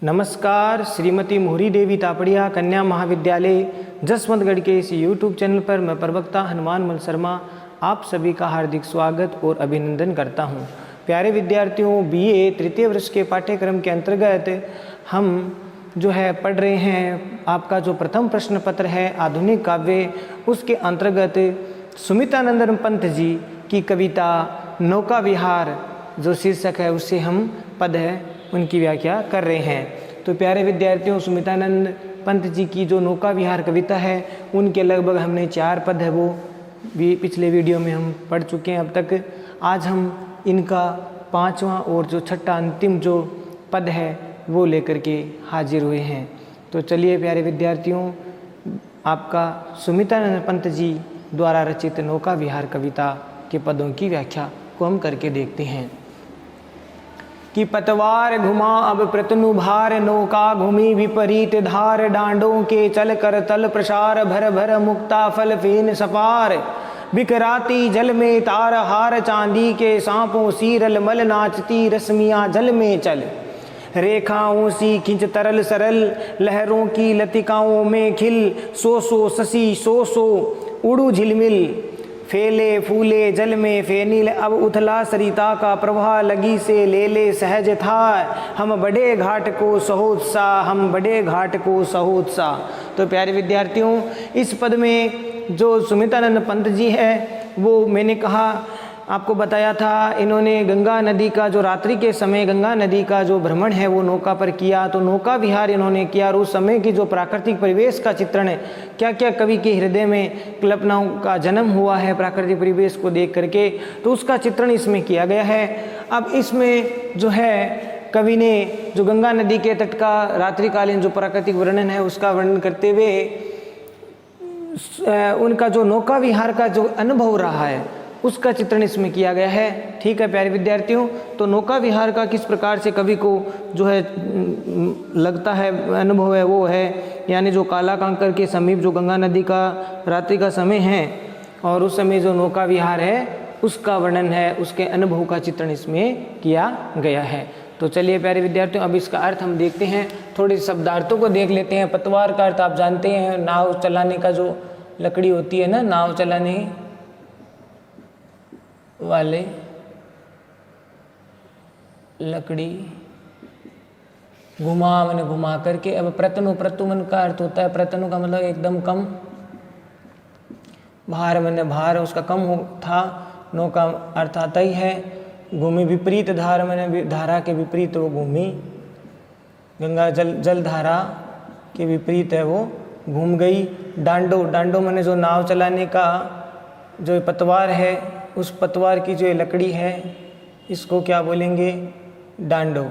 नमस्कार। श्रीमती मोहरी देवी तापड़िया कन्या महाविद्यालय जसवंतगढ़ के इस यूट्यूब चैनल पर मैं प्रवक्ता हनुमान मल शर्मा आप सभी का हार्दिक स्वागत और अभिनंदन करता हूं। प्यारे विद्यार्थियों, बीए तृतीय वर्ष के पाठ्यक्रम के अंतर्गत हम जो है पढ़ रहे हैं आपका जो प्रथम प्रश्न पत्र है आधुनिक काव्य, उसके अंतर्गत सुमितानंद पंत जी की कविता नौका विहार जो शीर्षक है उससे हम पद है उनकी व्याख्या कर रहे हैं। तो प्यारे विद्यार्थियों, सुमितानंद पंत जी की जो नौका विहार कविता है उनके लगभग हमने 4 पद है वो भी पिछले वीडियो में हम पढ़ चुके हैं अब तक। आज हम इनका 5वां और जो छठा अंतिम जो पद है वो लेकर के हाजिर हुए हैं। तो चलिए प्यारे विद्यार्थियों, आपका सुमितानंद पंत जी द्वारा रचित नौका विहार कविता के पदों की व्याख्या को हम करके देखते हैं। कि पतवार घुमा अब प्रतनु भार, नौका घूमी विपरीत धार, डांडों के चल कर तल प्रसार, भर भर मुक्ता फल फेन सपार, बिकराती जल में तार हार, चांदी के सांपों सी रलमल, नाचती रश्मियाँ जल में चल, रेखाओं सी खिंच तरल सरल, लहरों की लतिकाओं में खिल, सो सो शशि सो सो उड़ू झिलमिल, फेले फूले जल में फेनिल, अब उथला सरिता का प्रवाह, लगी से ले ले सहज था, हम बड़े घाट को सहोत्साह, हम बड़े घाट को सहोत्साह। तो प्यारे विद्यार्थियों, इस पद में जो सुमितानंद पंत जी है वो मैंने कहा आपको बताया था, इन्होंने गंगा नदी का जो रात्रि के समय गंगा नदी का जो भ्रमण है वो नौका पर किया। तो नौका विहार इन्होंने किया और उस समय की जो प्राकृतिक परिवेश का चित्रण है, क्या क्या कवि के हृदय में कल्पनाओं का जन्म हुआ है प्राकृतिक परिवेश को देख करके, तो उसका चित्रण इसमें किया गया है। अब इसमें जो है कवि ने जो गंगा नदी के तट का रात्रिकालीन जो प्राकृतिक वर्णन है उसका वर्णन करते हुए उनका जो नौका विहार का जो अनुभव रहा है उसका चित्रण इसमें किया गया है। ठीक है प्यारे विद्यार्थियों, तो नौका विहार का किस प्रकार से कवि को जो है लगता है अनुभव है वो है, यानी जो काला कांकर के समीप जो गंगा नदी का रात्रि का समय है और उस समय जो नौका विहार है उसका वर्णन है, उसके अनुभव का चित्रण इसमें किया गया है। तो चलिए प्यारे विद्यार्थियों, अब इसका अर्थ हम देखते हैं, थोड़े शब्दार्थों को देख लेते हैं। पतवार का अर्थ आप जानते हैं, नाव चलाने का जो लकड़ी होती है ना, नाव चलाने वाले लकड़ी, घुमा मैंने घुमा करके। अब प्रतनु, प्रतुमन का अर्थ होता है, प्रतनु का मतलब एकदम कम, भार मैंने भार उसका कम हो था, नो का अर्थ आता ही है। घूमी विपरीत धार मैंने धारा के विपरीत वो घूमी, गंगा जल धारा के विपरीत है वो घूम गई। डांडो, डांडो मैंने जो नाव चलाने का जो पतवार है उस पतवार की जो लकड़ी है इसको क्या बोलेंगे, डांडो।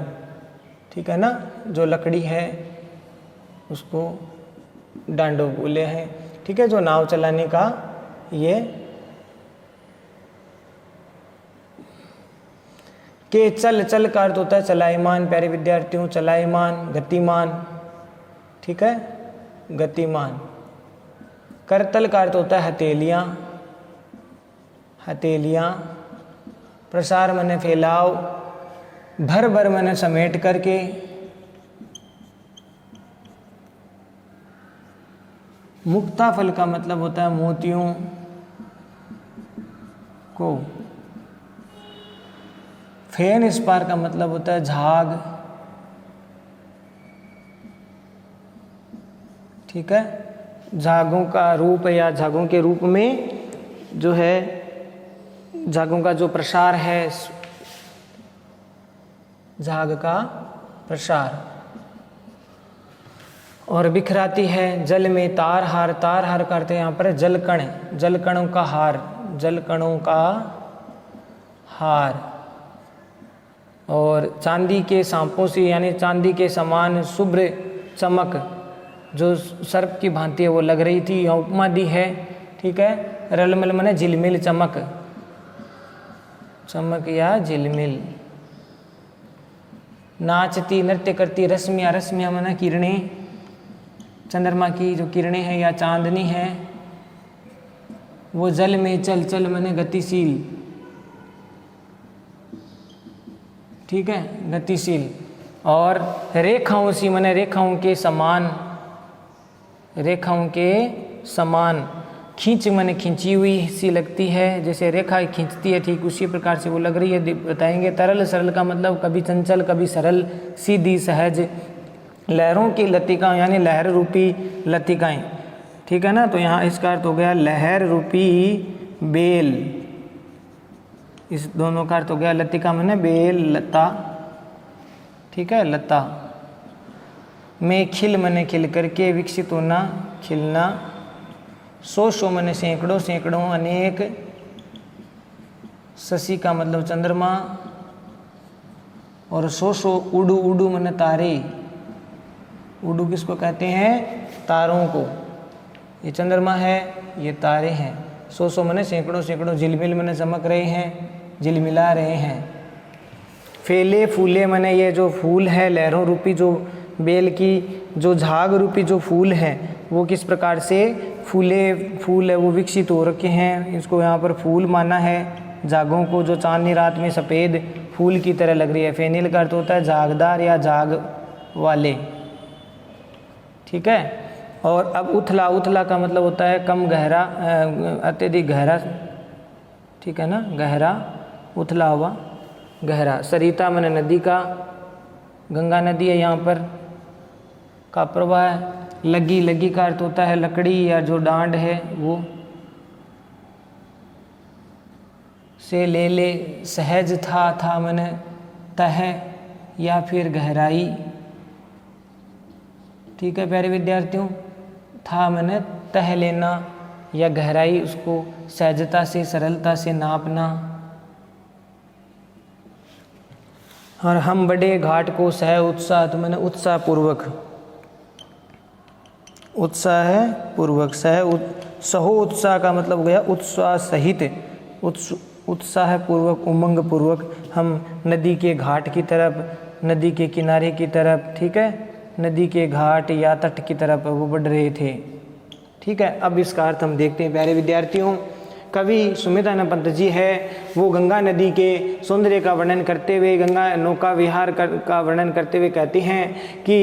ठीक है ना, जो लकड़ी है उसको डांडो बोले हैं। ठीक है, जो नाव चलाने का ये के चल, चल का अर्थ होता है चलायमान। प्यारे विद्यार्थियों, चलायमान, गतिमान। ठीक है, गतिमान। करतल का अर्थ होता है हथेलियाँ, हथेलियाँ। प्रसार मैंने फैलाव, भर भर मैंने समेट करके। मुक्ता फल का मतलब होता है मोतियों को। फेन स्पार का मतलब होता है झाग। ठीक है, झागों का रूप या झागों के रूप में जो है झागों का जो प्रसार है, झाग का प्रसार। और बिखराती है जल में तार हार, तार हार करते हैं यहाँ पर जल कण, जल कणों का हार, जल कणों का हार। और चांदी के सांपों से यानी चांदी के समान शुभ्र चमक जो सर्प की भांति है वो लग रही थी, यहाँ उपमा दी है। ठीक है, रलमल मने झिलमिल चमक, चमक या झिलमिल। नाचती नृत्य करती रश्मियाँ, रश्मियाँ मना किरणें, चंद्रमा की जो किरणें हैं या चांदनी है। वो जल में चल, चल मने गतिशील। ठीक है, गतिशील। और रेखाओं सी माने रेखाओं के समान, रेखाओं के समान। खींच माने खींची हुई सी लगती है, जैसे रेखा खींचती है ठीक उसी प्रकार से वो लग रही है, बताएंगे। तरल सरल का मतलब कभी चंचल कभी सरल, सीधी सहज। लहरों की लतिका यानी लहर रूपी लतिकाएं, ठीक है ना। तो यहाँ इसका अर्थ हो गया लहर रूपी बेल, इस दोनों का अर्थ हो गया। लतिका माने बेल, लता, ठीक है, लता। में खिल माने खिल करके, विकसित होना, खिलना। सौ माने सैकड़ों, सैकड़ों, अनेक। शशि का मतलब चंद्रमा, और सौ उडू, उडू माने तारे। उडू किसको कहते हैं? तारों को। ये चंद्रमा है, ये तारे हैं। सौ माने सैकड़ों, सैकड़ों। झिलमिल माने चमक रहे हैं, झिलमिला रहे हैं। फैले फूले माने ये जो फूल है, लहरों रूपी जो बेल की जो झाग रूपी जो फूल हैं वो किस प्रकार से फूले, फूल है वो विकसित हो रखे हैं। इसको यहाँ पर फूल माना है। झागों को जो चांदनी रात में सफ़ेद फूल की तरह लग रही है। फेनिल का अर्थ होता है झागदार या झाग वाले, ठीक है। और अब उथला, उथला का मतलब होता है कम गहरा, अत्यधिक गहरा, ठीक है ना, गहरा, उथला हुआ, गहरा। सरिता माने नदी का, गंगा नदी है यहाँ पर का प्रवाह। लगी, लगी का अर्थ होता है लकड़ी या जो डांड है वो। से ले ले, सहज था माने तह या फिर गहराई, ठीक है प्यारे विद्यार्थियों। था माने तह लेना या गहराई, उसको सहजता से, सरलता से नापना। और हम बड़े घाट को सह उत्साह, तो मैंने उत्साह पूर्वक, उत्साह पूर्वक। सहो उत्साह का मतलब हो गया उत्साह सहित, उत्साह पूर्वक, उमंग पूर्वक हम नदी के घाट की तरफ, नदी के किनारे की तरफ, ठीक है, नदी के घाट या तट की तरफ वो बढ़ रहे थे, ठीक है। अब इसका अर्थ हम देखते हैं प्यारे विद्यार्थियों। कवि सुमित्रानंद पंत जी है, वो गंगा नदी के सौंदर्य का वर्णन करते हुए, गंगा नौका विहार का वर्णन करते हुए कहते हैं कि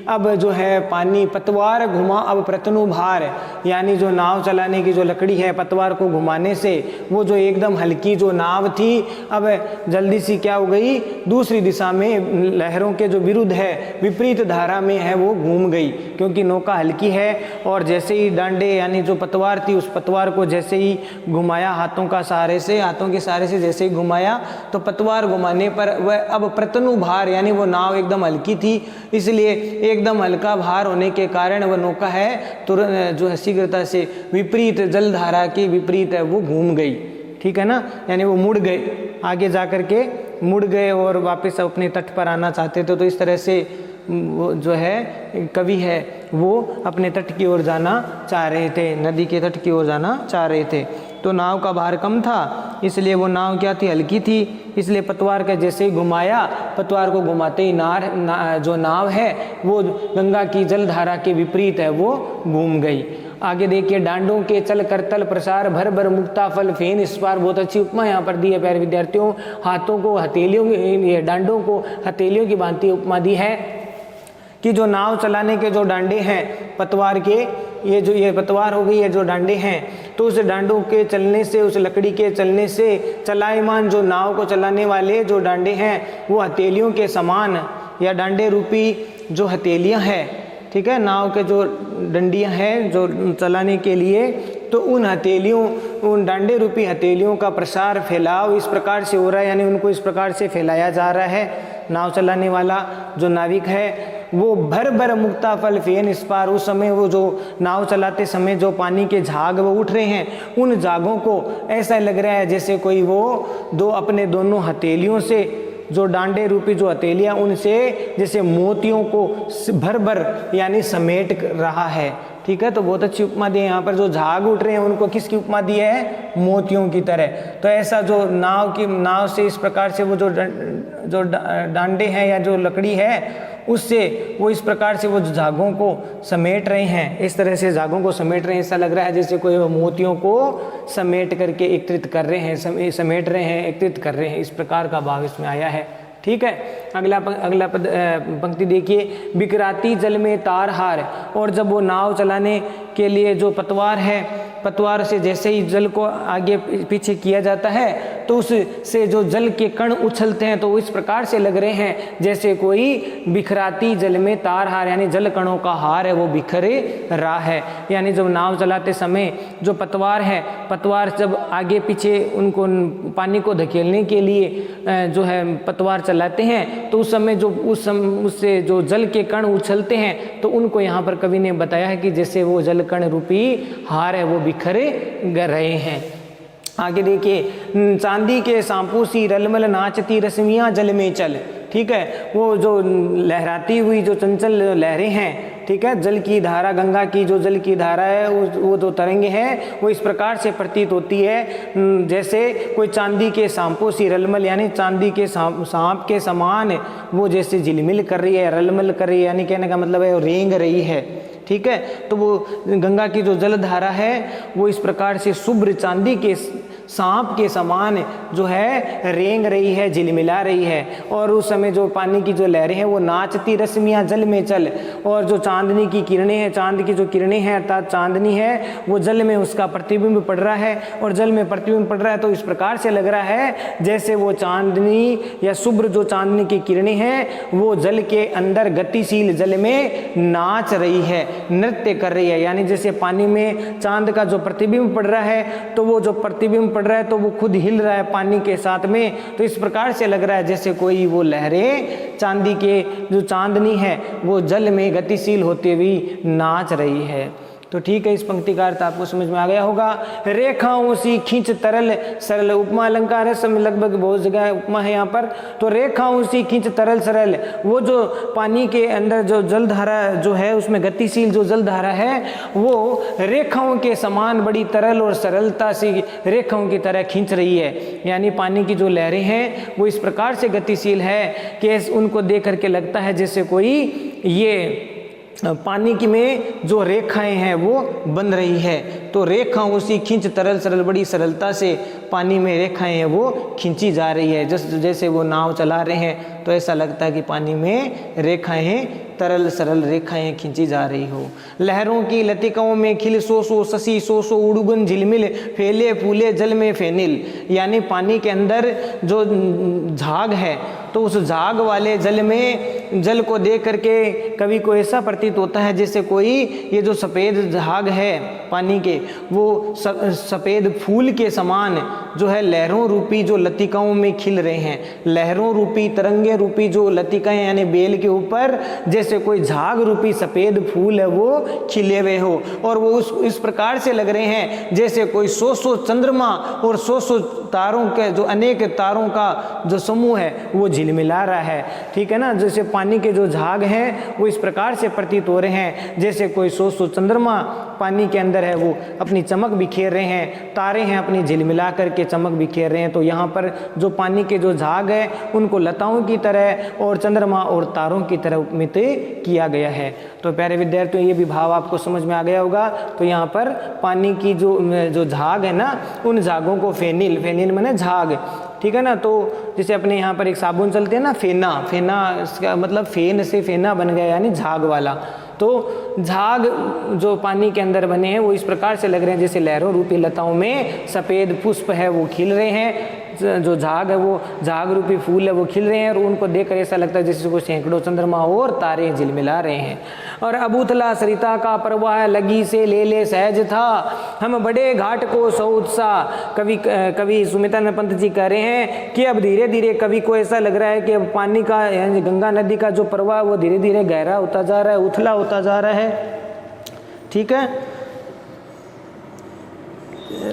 अब जो है पानी पतवार घुमा अब प्रतनु भार, यानी जो नाव चलाने की जो लकड़ी है, पतवार को घुमाने से वो जो एकदम हल्की जो नाव थी अब जल्दी सी क्या हो गई, दूसरी दिशा में लहरों के जो विरुद्ध है, विपरीत धारा में है वो घूम गई, क्योंकि नौका हल्की है। और जैसे ही डांडे यानी जो पतवार थी, उस पतवार को जैसे ही घुमाया हाथों का सहारे से, हाथों के सहारे से जैसे ही घुमाया तो पतवार घुमाने पर वह अब प्रतनु भार, यानी वो नाव एकदम हल्की थी, इसलिए एकदम हल्का भार होने के कारण वह नौका है तुरंत जो है शीघ्रता से विपरीत जलधारा के विपरीत है वो घूम गई, ठीक है ना। यानी वो मुड़ गए, आगे जा कर के मुड़ गए और वापस अपने तट पर आना चाहते थे। तो इस तरह से वो जो है कवि है वो अपने तट की ओर जाना चाह रहे थे, नदी के तट की ओर जाना चाह रहे थे। तो नाव का भार कम था, इसलिए वो नाव क्या थी, हल्की थी, इसलिए पतवार का जैसे ही घुमाया, पतवार को घुमाते ही जो नाव है वो गंगा की जलधारा के विपरीत है वो घूम गई। आगे देखिए, डांडों के चल कर तल प्रसार भर भर मुक्ता फल फेन, इस बार बहुत अच्छी उपमा यहाँ पर दी है प्यारे विद्यार्थियों। हाथों को हथेलियों, डांडों को हथेलियों की भांति उपमा दी है कि जो नाव चलाने के जो डांडे हैं पतवार के, ये पतवार हो गई है जो डांडे हैं, तो उस डांडों के चलने से, उस लकड़ी के चलने से चलायमान जो नाव को चलाने वाले जो डांडे हैं वो हथेलियों के समान, या डांडे रूपी जो हथेलियां हैं, ठीक है, नाव के जो डंडियां हैं जो चलाने के लिए, तो उन हथेलियों, उन डांडे रूपी हथेलियों का प्रसार, फैलाव इस प्रकार से हो रहा है, यानी उनको इस प्रकार से फैलाया जा रहा है। नाव चलाने वाला जो नाविक है वो भर भर मुक्ता फल फेन, इस पार उस समय वो जो नाव चलाते समय जो पानी के झाग वो उठ रहे हैं, उन झागों को ऐसा लग रहा है जैसे कोई वो दो अपने दोनों हथेलियों से, जो डांडे रूपी जो हथेलियां, उनसे जैसे मोतियों को भर भर यानी समेट रहा है, ठीक है। तो बहुत अच्छी उपमा दी है यहाँ पर। जो झाग उठ रहे हैं उनको किसकी उपमा दी है, मोतियों की तरह। तो ऐसा जो नाव से इस प्रकार से वो जो डांडे हैं या जो लकड़ी है उससे वो इस प्रकार से वो झागों को समेट रहे हैं, इस तरह से झागों को समेट रहे हैं, ऐसा लग रहा है जैसे कोई मोतियों को समेट करके एकत्रित कर रहे हैं, समेट रहे हैं, एकत्रित कर रहे हैं, इस प्रकार का भाव इसमें आया है। ठीक है। अगला पंक्ति देखिए, बिखराती जल में तार हार। और जब वो नाव चलाने के लिए जो पतवार है, पतवार से जैसे ही जल को आगे पीछे किया जाता है तो उससे जो जल के कण उछलते हैं, तो वो इस प्रकार से लग रहे हैं जैसे कोई बिखराती जल में तार हार, यानी जल कणों का हार है वो बिखरे रहा है। यानी जब नाव चलाते समय जो पतवार है, पतवार जब आगे पीछे उनको पानी को धकेलने के लिए जो है पतवार चलाते हैं, तो उस समय जो उससे जो जल के कण उछलते हैं, तो उनको यहाँ पर कवि ने बताया है कि जैसे वो जल कण रूपी हार है वो बिखरे रहे हैं। आगे देखिए, चांदी के सांपू सी रलमल नाचती रश्मियाँ जल में चल। ठीक है, वो जो लहराती हुई जो चंचल लहरें हैं, ठीक है, जल की धारा, गंगा की जो जल की धारा है, वो जो तरंगे हैं वो इस प्रकार से प्रतीत होती है जैसे कोई चांदी के सांपों सी रलमल, यानी चांदी के सांप के समान वो जैसे झिलमिल कर रही है, रलमल कर रही है, यानी कहने का मतलब है वो रेंग रही है। ठीक है, तो वो गंगा की जो जलधारा है वो इस प्रकार से शुभ्र चांदी के सांप के समान जो है रेंग रही है, झिलमिला रही है। और उस समय जो पानी की जो लहरें हैं वो नाचती रश्मियाँ जल में चल, और जो चांदनी की किरणें हैं, चांद की जो किरणें हैं अर्थात चांदनी है, वो जल में उसका प्रतिबिंब पड़ रहा है, और जल में प्रतिबिंब पड़ रहा है तो इस प्रकार से लग रहा है जैसे वो चांदनी या शुभ्र जो चांदनी की किरणें हैं वो जल के अंदर गतिशील जल में नाच रही है, नृत्य कर रही है। यानी जैसे पानी में चांद का जो प्रतिबिंब पड़ रहा है तो वो जो प्रतिबिंब पड़ रहा है तो वो खुद हिल रहा है पानी के साथ में, तो इस प्रकार से लग रहा है जैसे कोई वो लहरें चांदी के जो चांदनी है वो जल में गतिशील होते हुए नाच रही है। तो ठीक है, इस पंक्ति का अर्थ आपको समझ में आ गया होगा। रेखाओं सी खींच तरल सरल, उपमा अलंकार है, सब लगभग बहुत जगह उपमा है यहाँ पर। तो रेखाओं सी खींच तरल सरल, वो जो पानी के अंदर जो जलधारा जो है उसमें गतिशील जो जलधारा है वो रेखाओं के समान बड़ी तरल और सरलता से रेखाओं की तरह खींच रही है। यानी पानी की जो लहरें हैं वो इस प्रकार से गतिशील है कि उनको देख करके लगता है जैसे कोई ये पानी की में जो रेखाएं हैं वो बन रही है। तो रेखा उसी खींच तरल सरल, बड़ी सरलता से पानी में रेखाएं हैं वो खींची जा रही है। जैसे वो नाव चला रहे हैं तो ऐसा लगता है कि पानी में रेखाएं तरल सरल रेखाएं खींची जा रही हो। लहरों की लतिकाओं में खिल सो सो शशि सो सो उड़गुन झिलमिल, फैले फूले जल में फेनिल। यानी पानी के अंदर जो झाग है तो उस झाग वाले जल में, जल को देख करके कवि को ऐसा प्रतीत होता है जैसे कोई ये जो सफ़ेद झाग है पानी के वो सफ़ेद फूल के समान जो है लहरों रूपी जो लतिकाओं में खिल रहे हैं। लहरों रूपी तरंगे रूपी जो लतिकाएं यानी बेल के ऊपर जैसे कोई झाग रूपी सफ़ेद फूल है वो खिले हुए हो, और वो इस प्रकार से लग रहे हैं जैसे कोई 100 चंद्रमा और 100 तारों के जो अनेक तारों का जो समूह है वो झिलमिला रहा है। ठीक है ना, जैसे पानी के जो झाग हैं वो इस प्रकार से प्रतीत हो रहे हैं जैसे कोई 100 चंद्रमा पानी के अंदर है वो अपनी चमक बिखेर रहे हैं, तारे हैं अपनी झिलमिला करके चमक बिखेर रहे हैं। तो यहाँ पर जो पानी के जो झाग है उनको लताओं की तरह और चंद्रमा और तारों की तरह उपमित किया गया है। तो प्यारे विद्यार्थियों, ये भी भाव आपको समझ में आ गया होगा। तो यहाँ पर पानी की जो झाग है ना, उन झागों को फेनिल, फेनिल माने झाग, ठीक है ना। तो जैसे अपने यहाँ पर एक साबुन चलते हैं ना, फेना, फेना इसका मतलब फेन से फेना बन गया यानी झाग वाला। तो झाग जो पानी के अंदर बने हैं वो इस प्रकार से लग रहे हैं जैसे लहरों रूपी लताओं में सफ़ेद पुष्प है वो खिल रहे हैं, जो झाग है वो झाग रूपी फूल है वो खिल रहे हैं, और उनको देखकर ऐसा लगता है जैसे कोई सैकड़ों चंद्रमा और तारे झिलमिला रहे हैं। और अबूतला सरिता का प्रवाह लगी से ले ले सहज था, हम बड़े घाट को सौ उत्साह। कवि सुमित्रानंद पंत जी कह रहे हैं कि अब धीरे धीरे कवि को ऐसा लग रहा है कि अब पानी का यानी गंगा नदी का जो प्रवाह वो धीरे धीरे गहरा होता जा रहा है, उथला होता जा रहा है। ठीक है,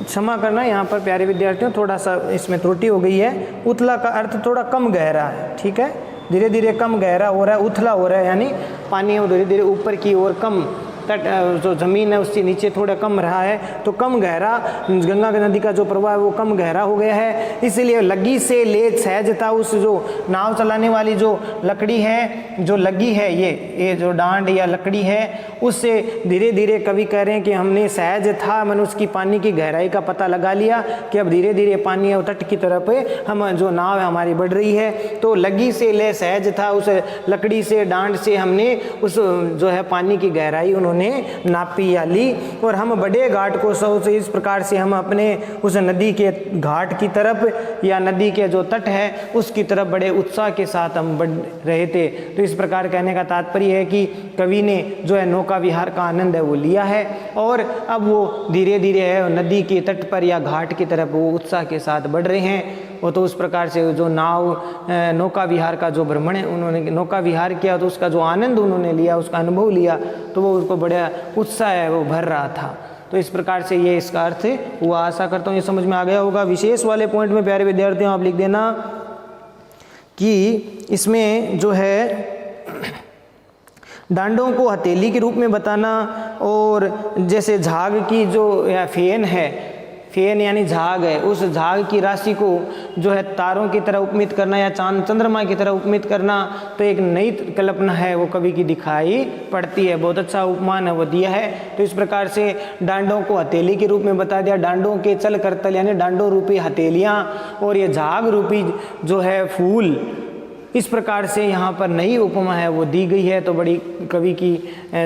क्षमा करना यहाँ पर प्यारे विद्यार्थियों, थोड़ा सा इसमें त्रुटि हो गई है। उथला का अर्थ थोड़ा कम गहरा है। ठीक है, धीरे धीरे कम गहरा हो रहा है, उथला हो रहा है, यानी पानी धीरे धीरे ऊपर की ओर कम तट जो ज़मीन है उससे नीचे थोड़ा कम रहा है, तो कम गहरा गंगा नदी का जो प्रवाह है वो कम गहरा हो गया है, इसलिए लग्गी से ले सहजता उस जो नाव चलाने वाली जो लकड़ी है, जो लग्गी है, ये जो डांड या लकड़ी है, उससे धीरे धीरे कवि कह रहे हैं कि हमने सहज था मन उसकी पानी की गहराई का पता लगा लिया कि अब धीरे धीरे पानी और तट की तरफ हम जो नाव है हमारी बढ़ रही है। तो लग्गी से ले सहज था, उस लकड़ी से डांड से हमने उस जो है पानी की गहराई उन्होंने नापी या ली, और हम बड़े घाट को सौ से इस प्रकार से हम अपने उस नदी के घाट की तरफ या नदी के जो तट है उसकी तरफ बड़े उत्साह के साथ हम बढ़ रहे थे। तो इस प्रकार कहने का तात्पर्य है कि कवि ने जो है नौका विहार का आनंद है वो लिया है, और अब वो धीरे धीरे है नदी के तट पर या घाट की तरफ वो उत्साह के साथ बढ़ रहे हैं। वो तो उस प्रकार से जो नौका विहार का जो भ्रमण है उन्होंने नौका विहार किया, तो उसका जो आनंद उन्होंने लिया, उसका अनुभव लिया, तो वो उसको बड़ा उत्साह है वो भर रहा था। तो इस प्रकार से ये इसका अर्थ हुआ। आशा करता हूँ ये समझ में आ गया होगा। विशेष वाले पॉइंट में प्यारे विद्यार्थियों आप लिख देना कि इसमें जो है डांडों को हथेली के रूप में बताना, और जैसे झाग की जो या फेन है, फेन यानी झाग है, उस झाग की राशि को जो है तारों की तरह उपमित करना या चांद चंद्रमा की तरह उपमित करना, तो एक नई कल्पना है वो कवि की दिखाई पड़ती है। बहुत अच्छा उपमान है वो दिया है। तो इस प्रकार से डांडों को हथेली के रूप में बता दिया, डांडों के चल करतल यानी डांडों रूपी हथेलियाँ और ये झाग रूपी जो है फूल, इस प्रकार से यहाँ पर नई उपमा है वो दी गई है। तो बड़ी कवि की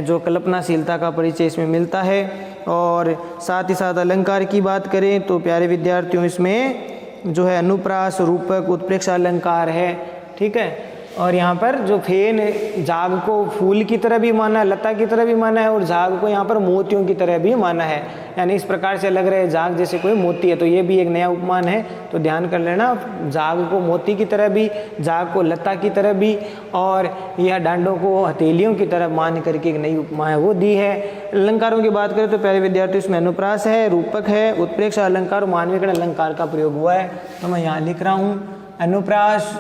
जो कल्पनाशीलता का परिचय इसमें मिलता है। और साथ ही साथ अलंकार की बात करें तो प्यारे विद्यार्थियों इसमें जो है अनुप्रास, रूपक, उत्प्रेक्षा अलंकार है, ठीक है। और यहाँ पर जो फेन झाग को फूल की तरह भी माना है, लता की तरह भी माना है, और झाग को यहाँ पर मोतियों की तरह भी माना है, यानी इस प्रकार से लग रहा है झाग जैसे कोई मोती है। तो ये भी एक नया उपमान है, तो ध्यान कर लेना, झाग को मोती की तरह भी, झाग को लता की तरह भी, और यह डांडों को हथेलियों की तरह मान करके एक नई उपमा है वो दी है। अलंकारों की बात करें तो प्यारे विद्यार्थी इसमें अनुप्रास है, रूपक है, उत्प्रेक्षा अलंकार और मानवीकरण अलंकार का प्रयोग हुआ है। तो मैं यहाँ लिख रहा हूँ अनुप्रास,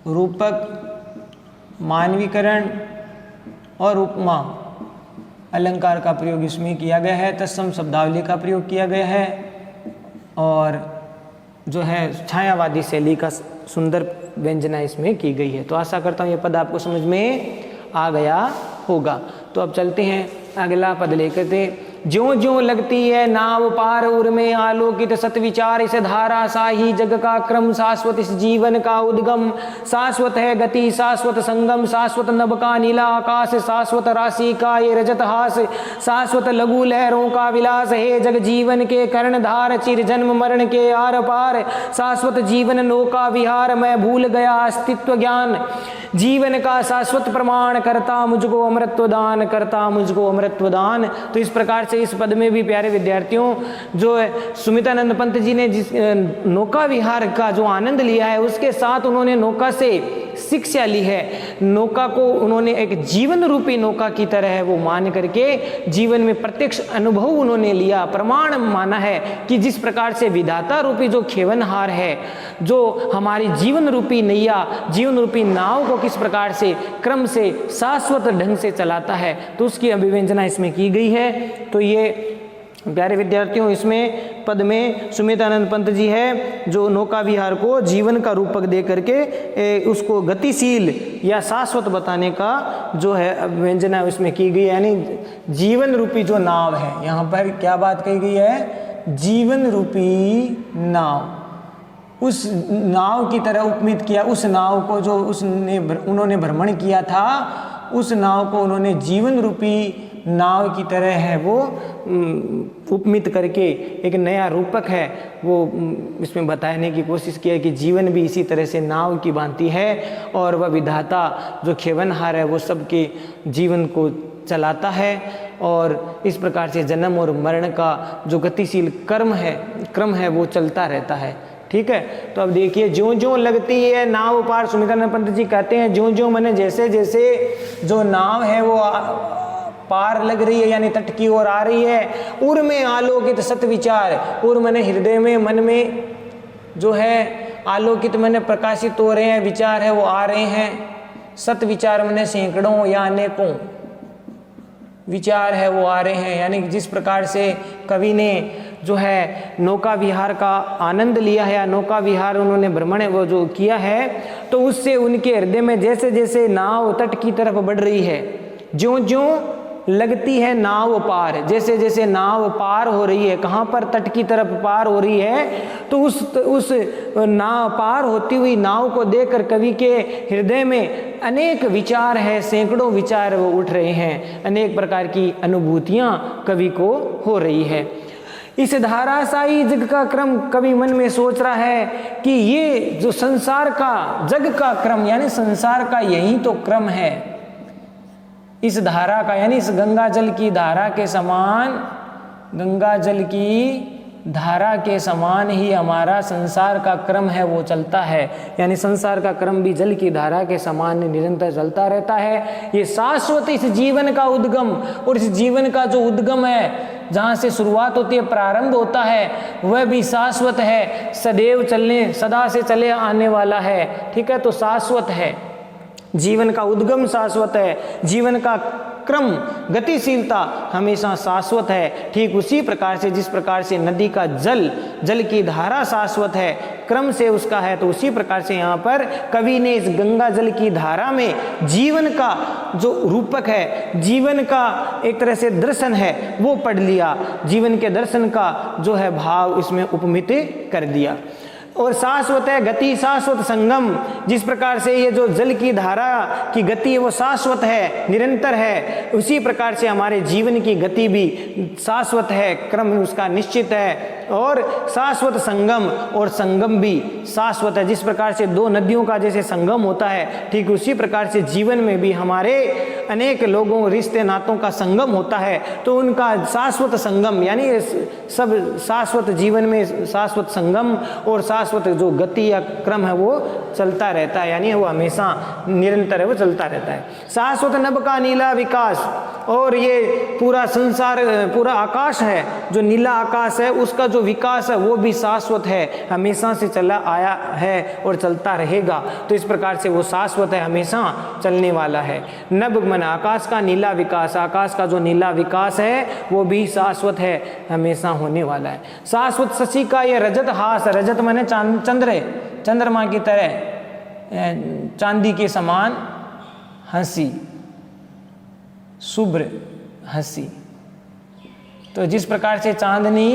रूपक, मानवीकरण और उपमा अलंकार का प्रयोग इसमें किया गया है। तत्सम शब्दावली का प्रयोग किया गया है, और जो है छायावादी शैली का सुंदर व्यंजना इसमें की गई है। तो आशा करता हूँ ये पद आपको समझ में आ गया होगा। तो अब चलते हैं अगला पद लेकर थे। ज्यों ज्यों लगती है नाव पार उर में आलोकित सतविचार इस धारा साही जग का क्रम शाश्वत इस जीवन का उद्गम शाश्वत है गति शाश्वत संगम शाश्वत नभ का नीला आकाश शाश्वत राशि का ये रजत हास शाश्वत लघु लहरों का विलास है जग जीवन के कर्णधार चिर जन्म मरण के आर पार शाश्वत जीवन नौका विहार मैं भूल गया अस्तित्व ज्ञान जीवन का शाश्वत प्रमाण करता मुझको अमृतत्व दान करता मुझको अमृतत्व दान। तो इस प्रकार से इस पद में भी प्यारे विद्यार्थियों जो है सुमितानंद पंत जी ने जिस नौका विहार का जो आनंद लिया है उसके साथ उन्होंने नौका से शिक्षा ली है। नौका को उन्होंने एक जीवन रूपी नौका की तरह है वो मान करके जीवन में प्रत्यक्ष अनुभव उन्होंने लिया, प्रमाण माना है कि जिस प्रकार से विधाता रूपी जो खेवनहार है, जो हमारी जीवन रूपी नैया, जीवन रूपी नाव को किस प्रकार से क्रम से शाश्वत ढंग से चलाता है, तो उसकी अभिव्यंजना इसमें की गई है। तो ये प्यारे विद्यार्थियों इसमें पद में सुमितानंद पंत जी है जो नौका विहार को जीवन का रूपक दे करके उसको गतिशील या शाश्वत बताने का जो है व्यंजना उसमें की गई है, यानी जीवन रूपी जो नाव है। यहाँ पर क्या बात कही गई है? जीवन रूपी नाव, उस नाव की तरह उपमित किया। उस नाव को जो उन्होंने भ्रमण किया था, उस नाव को उन्होंने जीवन रूपी नाव की तरह है वो उपमित करके एक नया रूपक है वो इसमें बताने की कोशिश की है कि जीवन भी इसी तरह से नाव की भांति है और वह विधाता जो खेवनहार है वो सबके जीवन को चलाता है और इस प्रकार से जन्म और मरण का जो गतिशील क्रम है वो चलता रहता है। ठीक है, तो अब देखिए ज्यों ज्यों लगती है नाव पार, सुमितानंद पंत जी कहते हैं ज्यों ज्यों मैंने जैसे जैसे जो नाव है वो पार लग रही है यानी तट की ओर आ रही है, उर में आलोकित सत विचार, उर मैंने हृदय में मन में जो है आलोकित मैंने प्रकाशित हो रहे हैं, विचार है वो आ रहे हैं। सत विचार मैंने सैकड़ों या अनेकों, विचार है वो आ रहे हैं। यानी जिस प्रकार से कवि ने जो है नौका विहार का आनंद लिया है या नौका विहार उन्होंने भ्रमण वो जो किया है, तो उससे उनके हृदय में जैसे जैसे नाव तट की तरफ बढ़ रही है, ज्यों ज्यों लगती है नाव पार, जैसे जैसे नाव पार हो रही है, कहाँ पर तट की तरफ पार हो रही है, तो उस नाव पार होती हुई नाव को देखकर कवि के हृदय में अनेक विचार है, सैकड़ों विचार वो उठ रहे हैं, अनेक प्रकार की अनुभूतियाँ कवि को हो रही है। इस धाराशायी जग का क्रम कवि मन में सोच रहा है कि ये जो संसार का जग का क्रम यानी संसार का यही तो क्रम है। इस धारा का यानी इस गंगा जल की धारा के समान, गंगा जल की धारा के समान ही हमारा संसार का क्रम है वो चलता है। यानी संसार का क्रम भी जल की धारा के समान निरंतर चलता रहता है। ये शाश्वत इस जीवन का उद्गम और इस जीवन का जो उद्गम है, जहाँ से शुरुआत होती है, प्रारंभ होता है, वह भी शाश्वत है, सदैव चलने सदा से चले आने वाला है। ठीक है, तो शाश्वत है, जीवन का उद्गम शाश्वत है, जीवन का क्रम गतिशीलता हमेशा शाश्वत है। ठीक उसी प्रकार से जिस प्रकार से नदी का जल की धारा शाश्वत है, क्रम से उसका है, तो उसी प्रकार से यहाँ पर कवि ने इस गंगा जल की धारा में जीवन का जो रूपक है, जीवन का एक तरह से दर्शन है वो पढ़ लिया, जीवन के दर्शन का जो है भाव इसमें उपमित कर दिया। और शाश्वत है गति शाश्वत संगम, जिस प्रकार से ये जो जल की धारा की गति है वो शाश्वत है, निरंतर है, उसी प्रकार से हमारे जीवन की गति भी शाश्वत है, क्रम उसका निश्चित है। और शाश्वत संगम, और संगम भी शाश्वत है। जिस प्रकार से दो नदियों का जैसे संगम होता है, ठीक उसी प्रकार से जीवन में भी हमारे अनेक लोगों रिश्ते नातों का संगम होता है, तो उनका शाश्वत संगम यानी सब शाश्वत जीवन में शाश्वत संगम और शाश्वत जो गति या क्रम है वो चलता रहता है, यानी वो हमेशा निरंतर है, वो चलता रहता है। शाश्वत नभ का नीला विकास, और ये पूरा संसार पूरा आकाश है, जो नीला आकाश है उसका जो विकास है वो भी शाश्वत है, हमेशा से चला आया है और चलता रहेगा। तो इस प्रकार से वो शाश्वत है, हमेशा चलने वाला है। नभ मन आकाश का नीला विकास, आकाश का जो नीला विकास है वो भी शाश्वत है, हमेशा होने वाला है। शाश्वत शशि का ये रजत हास, रजत माने चंद्रमा की तरह चांदी के समान हंसी, शुभ्र हंसी। तो जिस प्रकार से चांदनी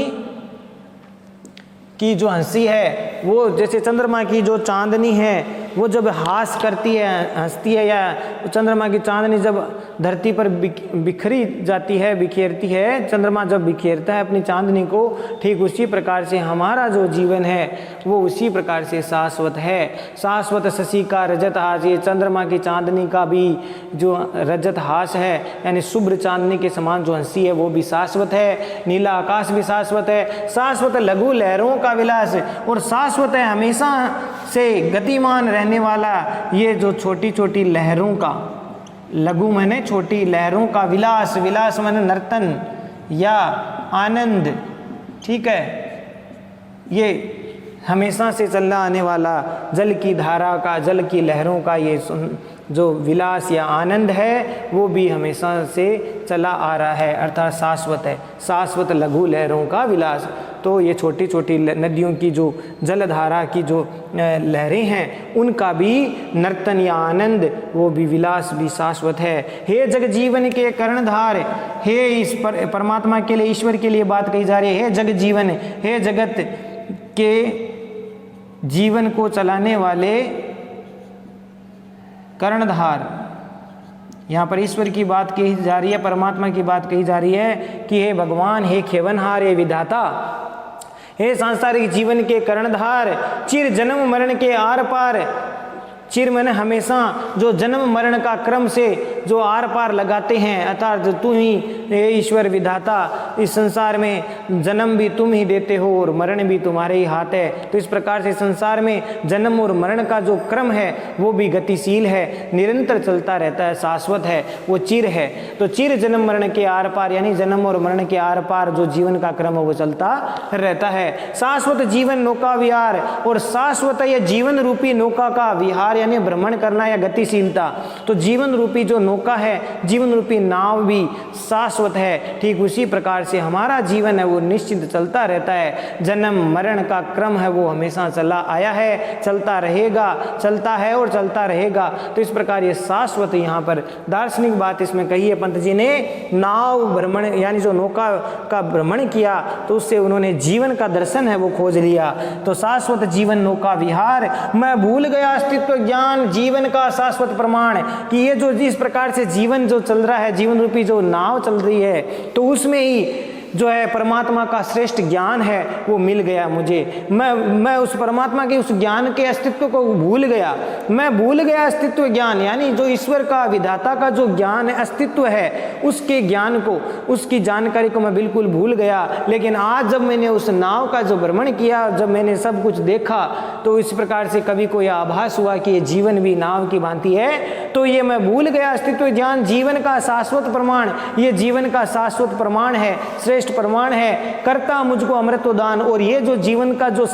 की जो हंसी है वो जैसे चंद्रमा की जो चांदनी है वो जब हास करती है, हंसती है, या चंद्रमा की चांदनी जब धरती पर बिखरी जाती है, बिखेरती है, चंद्रमा जब बिखेरता है अपनी चांदनी को, ठीक उसी प्रकार से हमारा जो जीवन है वो उसी प्रकार से शाश्वत है। शाश्वत शशि का रजत हास, ये चंद्रमा की चांदनी का भी जो रजत हास है यानी शुभ्र चांदनी के समान जो हंसी है वो भी शाश्वत है। नीला आकाश भी शाश्वत है। शाश्वत लघु लहरों का विलास, और शाश्वत है हमेशा से गतिमान रहने वाला ये जो छोटी छोटी लहरों का, लघु माने छोटी, लहरों का विलास, विलास माने नर्तन या आनंद। ठीक है, ये हमेशा से चलना आने वाला जल की धारा का, जल की लहरों का ये जो विलास या आनंद है वो भी हमेशा से चला आ रहा है, अर्थात शाश्वत है। शाश्वत लघु लहरों का विलास, तो ये छोटी छोटी नदियों की जो जलधारा की जो लहरें हैं उनका भी नर्तन या आनंद, वो भी विलास भी शाश्वत है। हे जग जीवन के कर्णधार, हे इस परमात्मा के लिए, ईश्वर के लिए बात कही जा रही है। हे जग जीवन, हे जगत के जीवन को चलाने वाले कर्णधार, यहाँ पर ईश्वर की बात कही जा रही है, परमात्मा की बात कही जा रही है कि हे भगवान, हे खेवनहार, हे विधाता, हे सांसारिक जीवन के कर्णधार, चिर जन्म मरण के आर पार। चिर मन हमेशा जो जन्म मरण का क्रम से जो आर पार लगाते हैं, अर्थात तू ही ईश्वर विधाता इस संसार में जन्म भी तुम ही देते हो और मरण भी तुम्हारे ही हाथ है। तो इस प्रकार से संसार में जन्म और मरण का जो क्रम है वो भी गतिशील है, निरंतर चलता रहता है, शाश्वत है, वो चिर है। तो चिर जन्म मरण के आर पार, यानी जन्म और मरण के आर पार जो जीवन का क्रम है वो चलता रहता है। शाश्वत जीवन नौका विहार, और शाश्वत यह जीवन रूपी नौका का विहार यानी भ्रमण करना या गतिशीलता। तो जीवन रूपी जो नौका है, जीवन रूपी नाव भी शाश्वत है। ठीक उसी प्रकार से हमारा जीवन है वो निश्चित चलता रहता है। जन्म मरण का क्रम है वो हमेशा चला आया है, चलता रहेगा, चलता है और चलता रहेगा। तो इस प्रकार ये शाश्वत यहाँ पर दार्शनिक बात इसमें कही है। पंत जी ने नाव भ्रमण यानी जो नौका का भ्रमण किया तो उससे उन्होंने जीवन का दर्शन है वो खोज लिया। तो शाश्वत जीवन नौका विहार, मैं भूल गया अस्तित्व ज्ञान जीवन का शाश्वत प्रमाण, कि ये जो जिस प्रकार से जीवन जो चल रहा है, जीवन रूपी जो नाव चल रही है, तो उसमें ही जो है परमात्मा का श्रेष्ठ ज्ञान है वो मिल गया मुझे। मैं उस परमात्मा के उस ज्ञान के अस्तित्व को भूल गया। मैं भूल गया अस्तित्व ज्ञान, यानी जो ईश्वर का विधाता का जो ज्ञान है, अस्तित्व है, उसके ज्ञान को, उसकी जानकारी को मैं बिल्कुल भूल गया। लेकिन आज जब मैंने उस नाव का जो भ्रमण किया, जब मैंने सब कुछ देखा, तो इस प्रकार से कभी कोई आभास हुआ कि ये जीवन भी नाव की भांति है। तो ये मैं भूल गया अस्तित्व ज्ञान जीवन का शाश्वत प्रमाण, ये जीवन का शाश्वत प्रमाण है, श्रेष्ठ प्रमाण है। करता मुझको अमृत दान, और ये जो जीवन का जो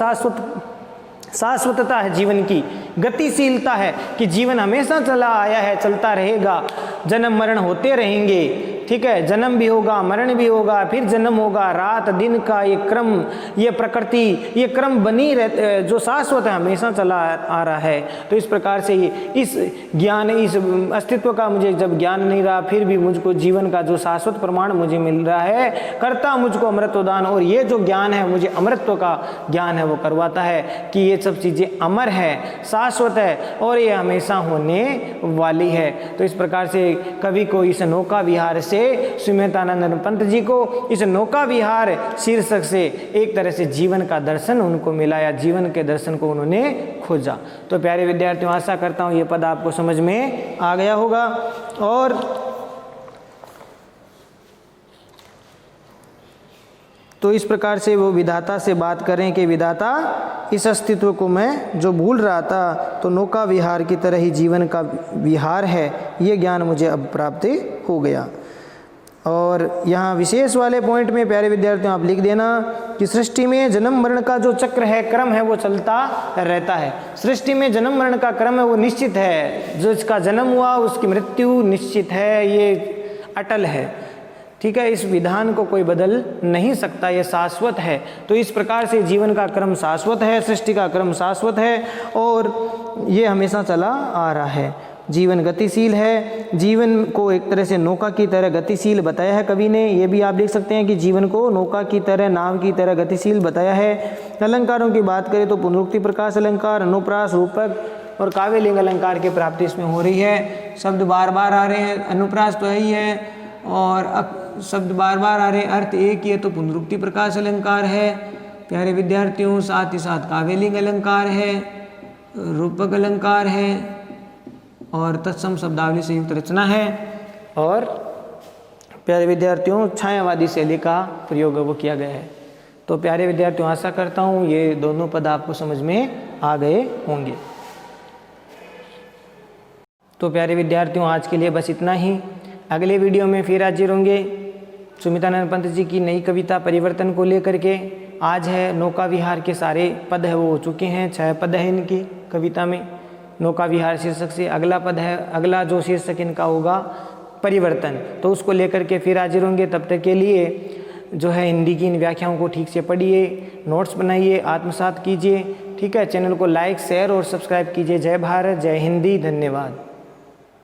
शाश्वतता है, जीवन की गतिशीलता है कि जीवन हमेशा चला आया है, चलता रहेगा, जन्म मरण होते रहेंगे, ठीक है, जन्म भी होगा, मरण भी होगा, फिर जन्म होगा, रात दिन का ये क्रम, ये प्रकृति, ये क्रम बनी रहते, जो शाश्वत है, हमेशा चला आ रहा है। तो इस प्रकार से इस ज्ञान, इस अस्तित्व का मुझे जब ज्ञान नहीं रहा, फिर भी मुझको जीवन का जो शाश्वत प्रमाण मुझे मिल रहा है, करता मुझको अमृतोदान, और ये जो ज्ञान है मुझे अमृतत्व का ज्ञान है वो करवाता है कि ये सब चीज़ें अमर है, शाश्वत है और ये हमेशा होने वाली है। तो इस प्रकार से कवि को इस नौका विहार से, सुमित्रानंद पंत जी को इस नौका विहार शीर्षक से एक तरह से जीवन का दर्शन उनको मिला, या जीवन के दर्शन को उन्होंने खोजा। तो प्यारे विद्यार्थियों, आशा करता हूँ ये पद आपको समझ में आ गया होगा। और तो इस प्रकार से वो विधाता से बात करें कि विधाता, इस अस्तित्व को मैं जो भूल रहा था, तो नौका विहार की तरह ही जीवन का विहार है, ये ज्ञान मुझे अब प्राप्त हो गया। और यहाँ विशेष वाले पॉइंट में प्यारे विद्यार्थियों आप लिख देना कि सृष्टि में जन्म मरण का जो चक्र है, क्रम है, वो चलता रहता है। सृष्टि में जन्म मरण का क्रम है वो निश्चित है, जो इसका जन्म हुआ उसकी मृत्यु निश्चित है, ये अटल है, ठीक है, इस विधान को कोई बदल नहीं सकता, ये शाश्वत है। तो इस प्रकार से जीवन का क्रम शाश्वत है, सृष्टि का क्रम शाश्वत है और ये हमेशा चला आ रहा है। जीवन गतिशील है, जीवन को एक तरह से नौका की तरह गतिशील बताया है कवि ने। ये भी आप देख सकते हैं कि जीवन को नौका की तरह, नाव की तरह गतिशील बताया है। अलंकारों की बात करें तो पुनरुक्ति प्रकाश अलंकार, अनुप्रास, रूपक और काव्यलिंग अलंकार की प्राप्ति इसमें हो रही है। शब्द बार बार आ रहे हैं, अनुप्रास तो है ही है, और शब्द बार बार आ रहे हैं, अर्थ एक ही है, तो पुनरुक्ति प्रकाश अलंकार है प्यारे विद्यार्थियों। साथ ही साथ काव्यलिंग अलंकार है, रूपक अलंकार है और तत्सम शब्दावली संयुक्त रचना है। और प्यारे विद्यार्थियों, छायावादी शैली का प्रयोग वो किया गया है। तो प्यारे विद्यार्थियों, आशा करता हूँ ये दोनों पद आपको समझ में आ गए होंगे। तो प्यारे विद्यार्थियों, आज के लिए बस इतना ही। अगले वीडियो में फिर हाजिर होंगे सुमित्रानंद पंत जी की नई कविता परिवर्तन को लेकर के। आज है नौका विहार के सारे पद है वो हो चुके हैं, 6 पद है इनकी कविता में, नौका विहार शीर्षक से। अगला पद है, अगला जो शीर्षक इनका होगा परिवर्तन, तो उसको लेकर के फिर हाजिर होंगे। तब तक के लिए जो है हिंदी की इन व्याख्याओं को ठीक से पढ़िए, नोट्स बनाइए, आत्मसात कीजिए, ठीक है। चैनल को लाइक, शेयर और सब्सक्राइब कीजिए। जय भारत, जय हिंदी, धन्यवाद।